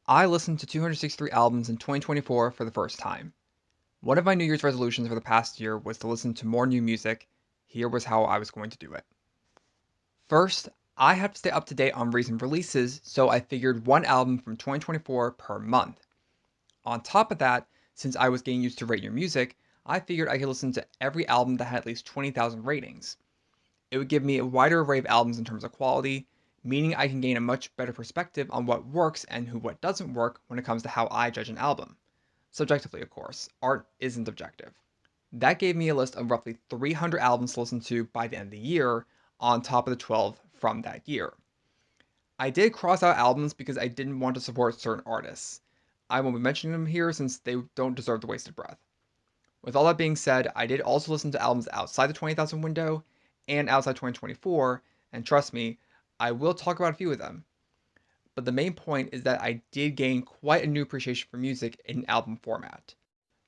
I listened to 263 albums in 2024 for the first time. One of my New Year's resolutions for the past year was to listen to more new music. Here was how I was going to do it. First, I have to stay up to date on recent releases, so I figured one album from 2024 per month. On top of that, since I was getting used to Rate Your Music, I figured I could listen to every album that had at least 20,000 ratings. It would give me a wider array of albums in terms of quality, meaning I can gain a much better perspective on what works and what doesn't work when it comes to how I judge an album. Subjectively, of course, art isn't objective. That gave me a list of roughly 300 albums to listen to by the end of the year, on top of the 12 from that year. I did cross out albums because I didn't want to support certain artists. I won't be mentioning them here since they don't deserve the wasted breath. With all that being said, I did also listen to albums outside the 20,000 window and outside 2024, and trust me, I will talk about a few of them. But the main point is that I did gain quite a new appreciation for music in album format.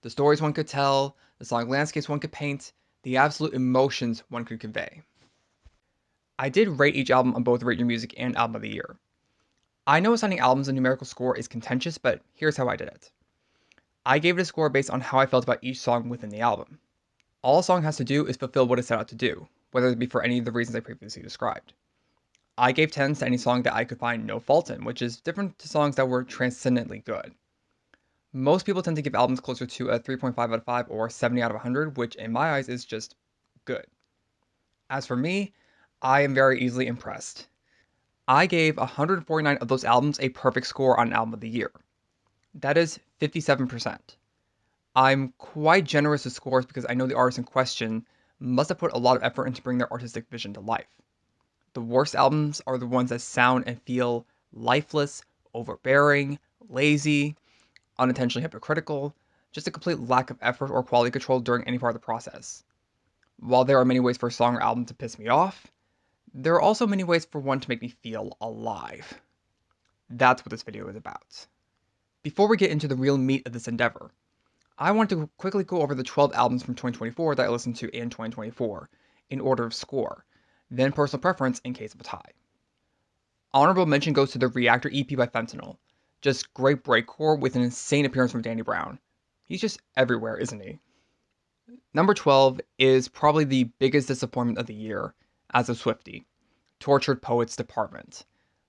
The stories one could tell, the song landscapes one could paint, the absolute emotions one could convey. I did rate each album on both Rate Your Music and Album of the Year. I know assigning albums a numerical score is contentious, but here's how I did it. I gave it a score based on how I felt about each song within the album. All a song has to do is fulfill what it set out to do, whether it be for any of the reasons I previously described. I gave 10s to any song that I could find no fault in, which is different to songs that were transcendently good. Most people tend to give albums closer to a 3.5 out of 5 or 70 out of 100, which in my eyes is just good. As for me, I am very easily impressed. I gave 149 of those albums a perfect score on Album of the Year. That is 57%. I'm quite generous with scores because I know the artist in question must have put a lot of effort into bringing their artistic vision to life. The worst albums are the ones that sound and feel lifeless, overbearing, lazy, unintentionally hypocritical, just a complete lack of effort or quality control during any part of the process. While there are many ways for a song or album to piss me off, there are also many ways for one to make me feel alive. That's what this video is about. Before we get into the real meat of this endeavor, I want to quickly go over the 12 albums from 2024 that I listened to in 2024, in order of score, then personal preference in case of a tie. Honorable mention goes to the Reactor EP by Fentanyl. Just great breakcore with an insane appearance from Danny Brown. He's just everywhere, isn't he? Number 12 is probably the biggest disappointment of the year, as a Swiftie. Tortured Poets Department.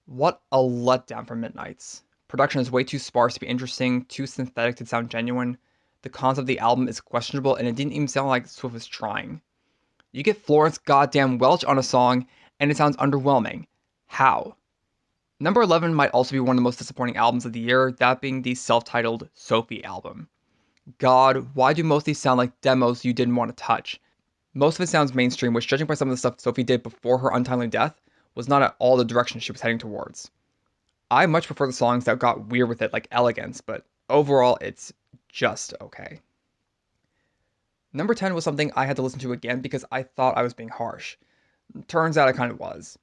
What a letdown from Midnights. Production is way too sparse to be interesting, too synthetic to sound genuine. The concept of the album is questionable, and it didn't even sound like Swift was trying. You get Florence goddamn Welch on a song, and it sounds underwhelming. How? Number 11 might also be one of the most disappointing albums of the year, that being the self-titled Sophie album. God, why do most of these sound like demos you didn't want to touch? Most of it sounds mainstream, which, judging by some of the stuff Sophie did before her untimely death, was not at all the direction she was heading towards. I much prefer the songs that got weird with it, like Elegance, but overall, it's just okay. Number 10 was something I had to listen to again because I thought I was being harsh. Turns out I kind of was.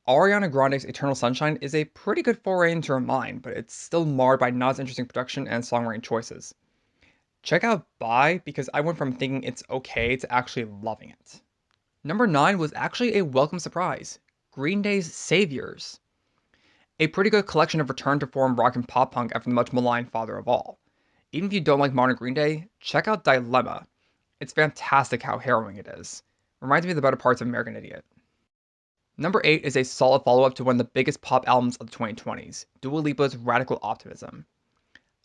Ariana Grande's Eternal Sunshine is a pretty good foray into her mind, but it's still marred by not as interesting production and songwriting choices. Check out Bye because I went from thinking it's okay to actually loving it. Number 9 was actually a welcome surprise. Green Day's Saviors. A pretty good collection of return to form rock and pop punk after the much maligned father of all. Even if you don't like modern Green Day, check out Dilemma. It's fantastic how harrowing it is. Reminds me of the better parts of American Idiot. Number 8 is a solid follow-up to one of the biggest pop albums of the 2020s, Dua Lipa's Radical Optimism.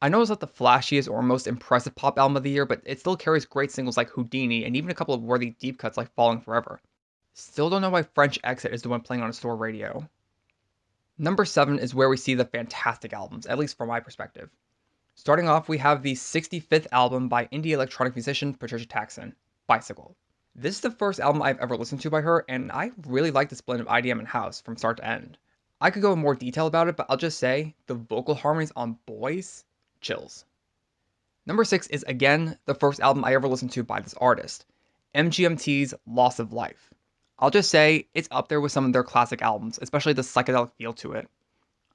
I know it's not the flashiest or most impressive pop album of the year, but it still carries great singles like Houdini and even a couple of worthy deep cuts like Falling Forever. Still don't know why French Exit is the one playing on a store radio. Number 7 is where we see the fantastic albums, at least from my perspective. Starting off, we have the 65th album by indie electronic musician Patricia Taxon, Bicycle. This is the first album I've ever listened to by her, and I really like this blend of IDM and house from start to end. I could go in more detail about it, but I'll just say the vocal harmonies on Boys, chills. Number 6 is again the first album I ever listened to by this artist, MGMT's Loss of Life. I'll just say it's up there with some of their classic albums, especially the psychedelic feel to it.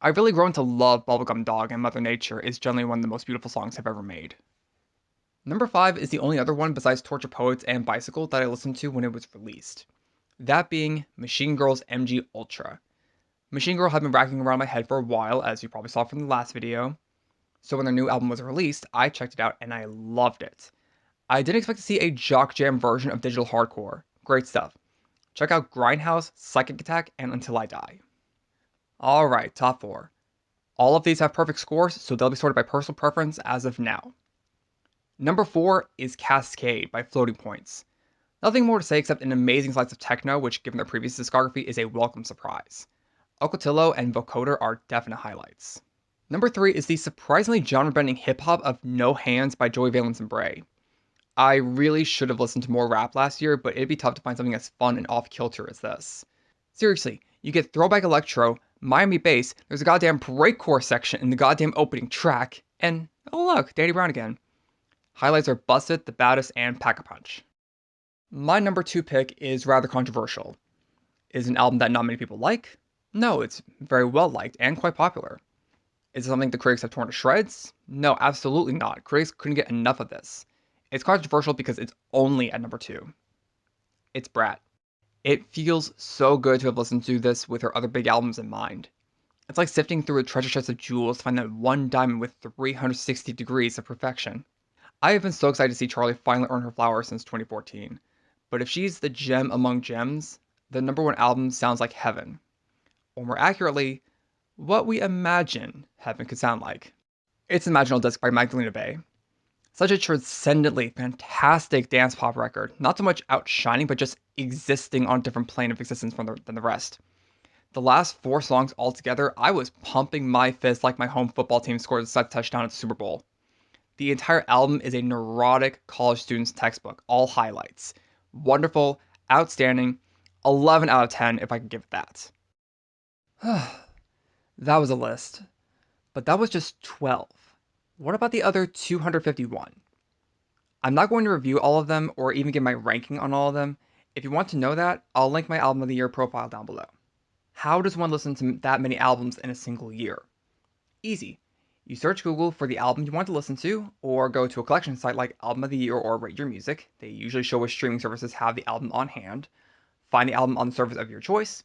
I've really grown to love Bubblegum Dog, and Mother Nature is generally one of the most beautiful songs I've ever made. Number 5 is the only other one besides Torture Poets and Bicycle that I listened to when it was released. That being Machine Girls' MG Ultra. Machine Girl had been racking around my head for a while, as you probably saw from the last video. So when their new album was released, I checked it out and I loved it. I didn't expect to see a jock jam version of digital hardcore. Great stuff. Check out Grindhouse, Psychic Attack, and Until I Die. Alright, top 4. All of these have perfect scores, so they'll be sorted by personal preference as of now. Number 4 is Cascade by Floating Points. Nothing more to say except an amazing slice of techno, which given their previous discography is a welcome surprise. Ocotillo and Vocoder are definite highlights. Number 3 is the surprisingly genre-bending hip-hop of No Hands by Joey Valence and Bray. I really should have listened to more rap last year, but it'd be tough to find something as fun and off-kilter as this. Seriously, you get throwback electro, Miami bass, there's a goddamn breakcore section in the goddamn opening track, and oh look, Danny Brown again. Highlights are Busted, The Baddest, and Pack-a-Punch. My number 2 pick is rather controversial. Is it an album that not many people like? No, it's very well liked and quite popular. Is it something the critics have torn to shreds? No, absolutely not. Critics couldn't get enough of this. It's controversial because it's only at number 2. It's Brat. It feels so good to have listened to this with her other big albums in mind. It's like sifting through a treasure chest of jewels to find that one diamond with 360 degrees of perfection. I have been so excited to see Charlie finally earn her flowers since 2014. But if she's the gem among gems, the number 1 album sounds like heaven. Or more accurately, what we imagine heaven could sound like. It's Imaginal Disc by Magdalena Bay. Such a transcendently fantastic dance pop record, not so much outshining, but just existing on a different plane of existence than the rest. The last 4 songs altogether, I was pumping my fist like my home football team scored a set touchdown at the Super Bowl. The entire album is a neurotic college student's textbook, all highlights. Wonderful, outstanding, 11 out of 10 if I could give it that. That was a list, but that was just 12. What about the other 251? I'm not going to review all of them or even give my ranking on all of them. If you want to know that, I'll link my album of the year profile down below. How does one listen to that many albums in a single year? Easy. You search Google for the album you want to listen to, or go to a collection site like Album of the Year or Rate Your Music. They usually show which streaming services have the album on hand. Find the album on the service of your choice,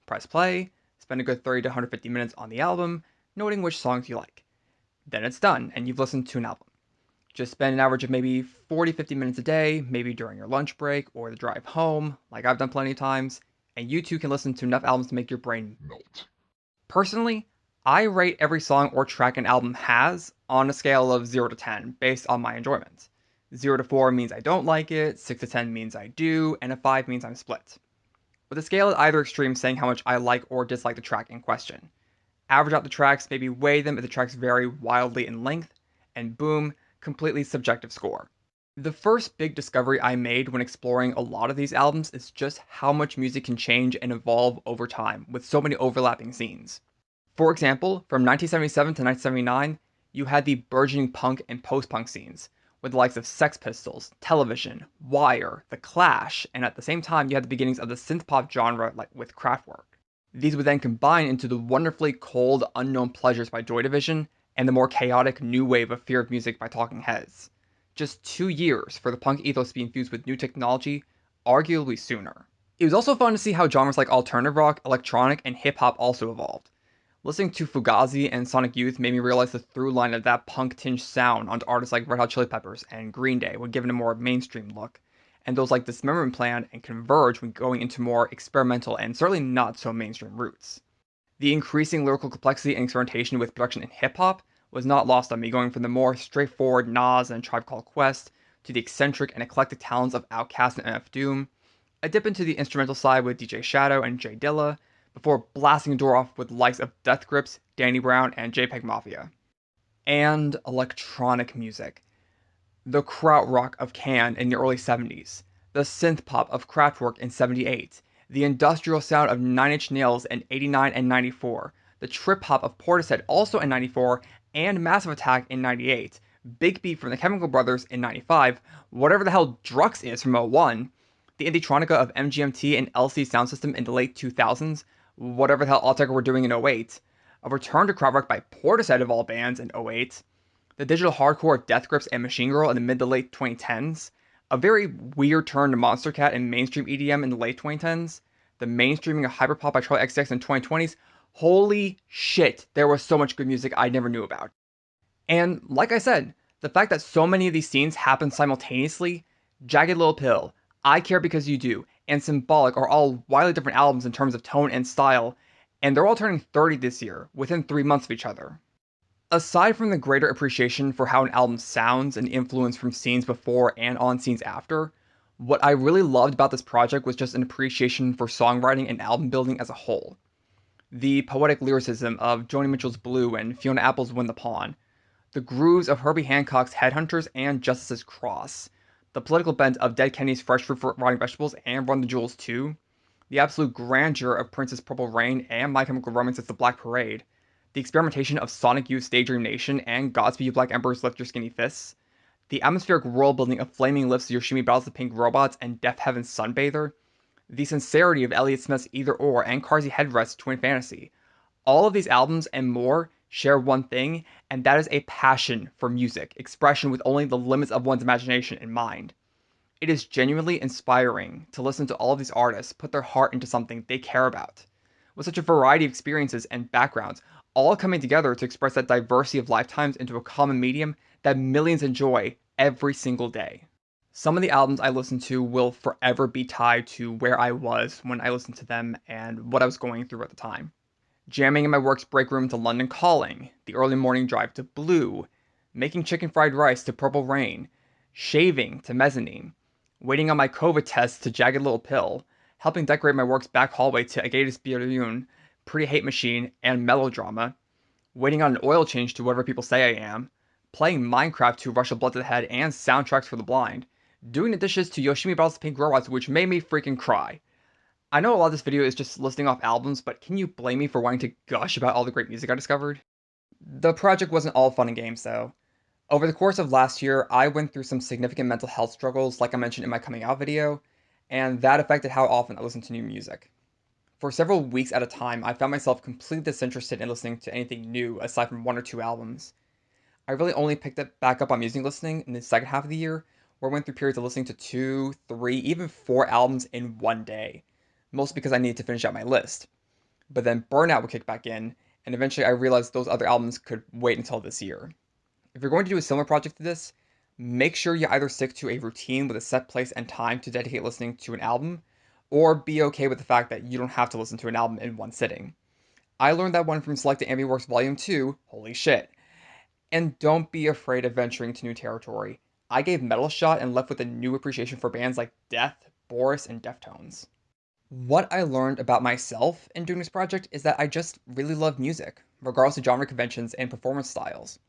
press play, spend a good 30 to 150 minutes on the album, noting which songs you like. Then it's done, and you've listened to an album. Just spend an average of maybe 40-50 minutes a day, maybe during your lunch break or the drive home, like I've done plenty of times, and you too can listen to enough albums to make your brain melt. Personally, I rate every song or track an album has on a scale of 0 to 10 based on my enjoyment. 0 to 4 means I don't like it, 6 to 10 means I do, and a 5 means I'm split. With a scale at either extreme saying how much I like or dislike the track in question. Average out the tracks, maybe weigh them if the tracks vary wildly in length, and boom, completely subjective score. The first big discovery I made when exploring a lot of these albums is just how much music can change and evolve over time with so many overlapping scenes. For example, from 1977 to 1979, you had the burgeoning punk and post-punk scenes, with the likes of Sex Pistols, Television, Wire, The Clash, and at the same time you had the beginnings of the synth-pop genre like with Kraftwerk. These would then combine into the wonderfully cold, unknown pleasures by Joy Division, and the more chaotic new wave of Fear of Music by Talking Heads. Just 2 years for the punk ethos to be infused with new technology, arguably sooner. It was also fun to see how genres like alternative rock, electronic, and hip-hop also evolved. Listening to Fugazi and Sonic Youth made me realize the through line of that punk-tinged sound onto artists like Red Hot Chili Peppers and Green Day when given a more mainstream look, and those like Dismemberment Plan and Converge when going into more experimental and certainly not so mainstream roots. The increasing lyrical complexity and experimentation with production in hip-hop was not lost on me, going from the more straightforward Nas and Tribe Called Quest to the eccentric and eclectic talents of Outkast and MF Doom, a dip into the instrumental side with DJ Shadow and Jay Dilla, before blasting the door off with the likes of Death Grips, Danny Brown, and JPEG Mafia. And electronic music. The krautrock of Can in the early 70s, the synth-pop of Kraftwerk in 78, the industrial sound of Nine Inch Nails in 89 and 94, the trip-hop of Portishead also in 94, and Massive Attack in 98, Big Beat from the Chemical Brothers in 95, whatever the hell Drux is from 01, the Indietronica of MGMT and LC Sound System in the late 2000s, whatever the hell Alteca were doing in 08, a return to Kraftwerk by Portishead of all bands in 08, the digital hardcore of Death Grips and Machine Girl in the mid to late 2010s, a very weird turn to Monster Cat and mainstream EDM in the late 2010s, the mainstreaming of hyperpop by Charli XCX in the 2020s, Holy shit, there was so much good music I never knew about. And like I said, the fact that so many of these scenes happen simultaneously, Jagged Little Pill, I Care Because You Do, and Symbolic are all wildly different albums in terms of tone and style, and they're all turning 30 this year, within 3 months of each other. Aside from the greater appreciation for how an album sounds and influence from scenes before and on scenes after, what I really loved about this project was just an appreciation for songwriting and album building as a whole. The poetic lyricism of Joni Mitchell's Blue and Fiona Apple's Win the Pawn, the grooves of Herbie Hancock's Headhunters and Justice's Cross, the political bent of Dead Kennedys' Fresh Fruit for Rotting Vegetables and Run the Jewels 2, the absolute grandeur of Prince's Purple Rain and My Chemical Romance's The Black Parade, the experimentation of Sonic Youth's Daydream Nation and Godspeed You Black Embers Lift Your Skinny Fists, the atmospheric world building of Flaming Lips, Yoshimi Battles the Pink Robots, and Death Heaven's Sunbather, the sincerity of Elliott Smith's Either Or and Carsey Headrest's Twin Fantasy. All of these albums and more share one thing, and that is a passion for music, expression with only the limits of one's imagination in mind. It is genuinely inspiring to listen to all of these artists put their heart into something they care about, with such a variety of experiences and backgrounds, all coming together to express that diversity of lifetimes into a common medium that millions enjoy every single day. Some of the albums I listen to will forever be tied to where I was when I listened to them and what I was going through at the time. Jamming in my work's break room to London Calling, the early morning drive to Blue, making chicken fried rice to Purple Rain, shaving to Mezzanine, waiting on my COVID test to Jagged Little Pill, helping decorate my work's back hallway to Agatis Birune, Pretty Hate Machine, and Melodrama, waiting on an oil change to Whatever People Say I Am, playing Minecraft to Rush of Blood to the Head and Soundtracks for the Blind, doing the dishes to Yoshimi Battles the Pink Robots, which made me freaking cry. I know a lot of this video is just listing off albums, but can you blame me for wanting to gush about all the great music I discovered? The project wasn't all fun and games, though. Over the course of last year, I went through some significant mental health struggles, like I mentioned in my coming out video, and that affected how often I listened to new music. For several weeks at a time, I found myself completely disinterested in listening to anything new aside from one or two albums. I really only picked it back up on music listening in the second half of the year, where I went through periods of listening to 2, 3, even 4 albums in one day, mostly because I needed to finish out my list. But then burnout would kick back in, and eventually I realized those other albums could wait until this year. If you're going to do a similar project to this, make sure you either stick to a routine with a set place and time to dedicate listening to an album, or be okay with the fact that you don't have to listen to an album in one sitting. I learned that one from Selected Ambient Works Volume 2, holy shit. And don't be afraid of venturing to new territory. I gave metal a shot and left with a new appreciation for bands like Death, Boris, and Deftones. What I learned about myself in doing this project is that I just really love music, regardless of genre conventions and performance styles.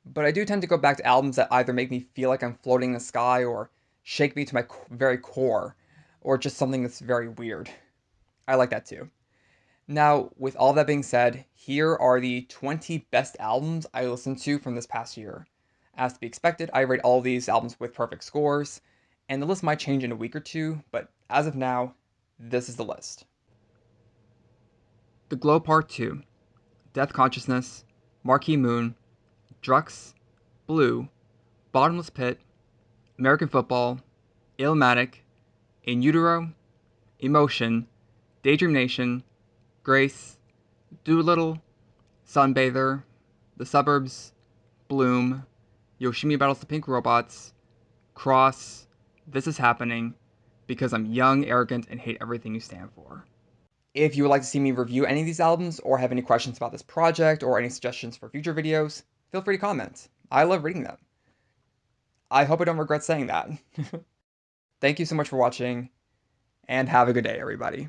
But I do tend to go back to albums that either make me feel like I'm floating in the sky or shake me to my very core, or just something that's very weird. I like that too. Now, with all that being said, here are the 20 best albums I listened to from this past year. As to be expected, I rate all these albums with perfect scores, and the list might change in a week or two, but as of now, this is the list. The Glow Part 2, Death Consciousness, Marquee Moon, Drux, Blue, Bottomless Pit, American Football, Illmatic, In Utero, Emotion, Daydream Nation, Grace, Doolittle, Sunbather, The Suburbs, Bloom, Yoshimi Battles the Pink Robots, Cross, This Is Happening, Because I'm Young, Arrogant, and Hate Everything You Stand For. If you would like to see me review any of these albums, or have any questions about this project, or any suggestions for future videos, feel free to comment. I love reading them. I hope I don't regret saying that. Thank you so much for watching, and have a good day, everybody.